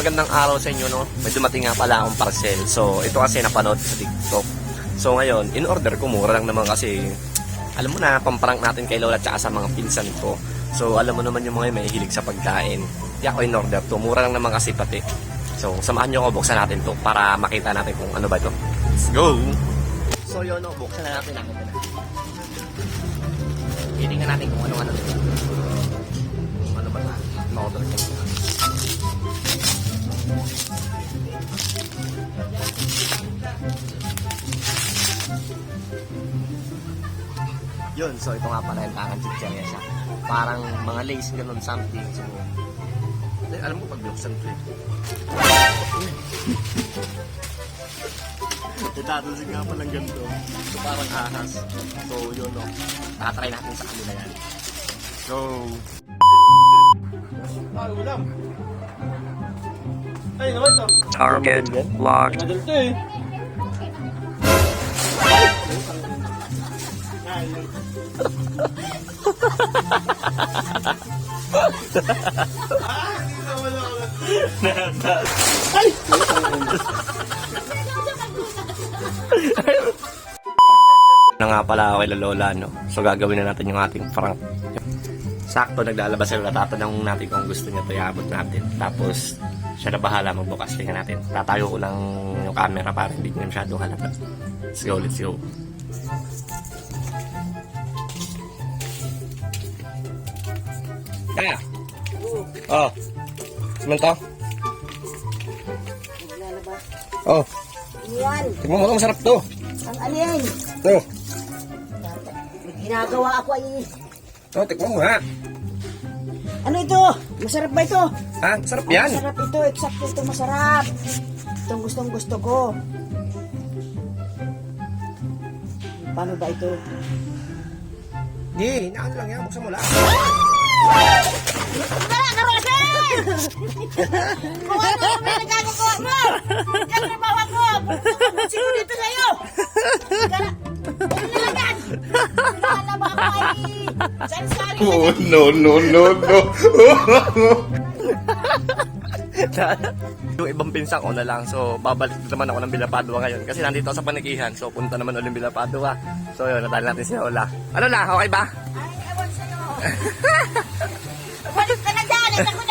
magandang araw sa inyo, no? May dumating nga pala akong parcel. So, ito kasi napanood sa TikTok. So, ngayon, in-order ko, mura lang naman kasi, alam mo na, pamparang natin kay Lola at sa mga pinsan ko. So, alam mo naman yung mga may hilig sa pagkain. Kaya ako in-order to. Mura lang naman kasi pati. So, samahan nyo ako, buksan natin to para makita natin kung ano ba to. Let's go! So, yun, no, buksan na natin. Titingnan natin kung ano-ano dito. Ano ba ito? Ma-order ko. Yun, so ito nga pala yung parang chicheria siya. Parang mga lace, ganun, something. So, alam mo pag buksan ito eh. Itatasin nga palang ganito. So, parang ahas. So, yun, no. Tatry natin sa kanila yan. So, ay, ulam. Ay, naman to. Target locked. Madal to eh. Na nga pala ako kay Lola, no? So gagawin na natin yung ating prank. Sakto, naglalabas sila, tatanong natin kung gusto niya ito, iabot natin. Tapos, siya na bahala magbukas. Tingnan natin. Tatayo ko lang yung camera para hindi niya masyadong halata. Let's go, let's go. Kaya? Oh. Saan to? Lalabas. Oh. Yan. Tignan mo, masarap to. Ang alin. To. May ginagawa ako ay... To, tignan mo ha. Ano ito? Masarap ba ito? Ha? Masarap yan. Masarap ito. Eksakto ito masarap. Itong gustong gusto ko. Paano ba ito? Di, hinaan lang yan. Buksan mo lang. Wala ka, Rosen! Kung ano yung may nagkagawa mo! Yan ang bawa ko! Buksin ko dito sa'yo! Ano lang yan? Alam mo ako ay... Sari-sari na yan. No. Yung ibang pinsan ko na lang. So, babalik naman ako ng Villapadua ngayon. Kasi nandito ako sa panikihan. So, punta naman ulit Villapadua. So, yun, natali natin si Lola. Ano na? Okay ba? Ay, ewan sa'yo. Balik ka na dyan! Ito ko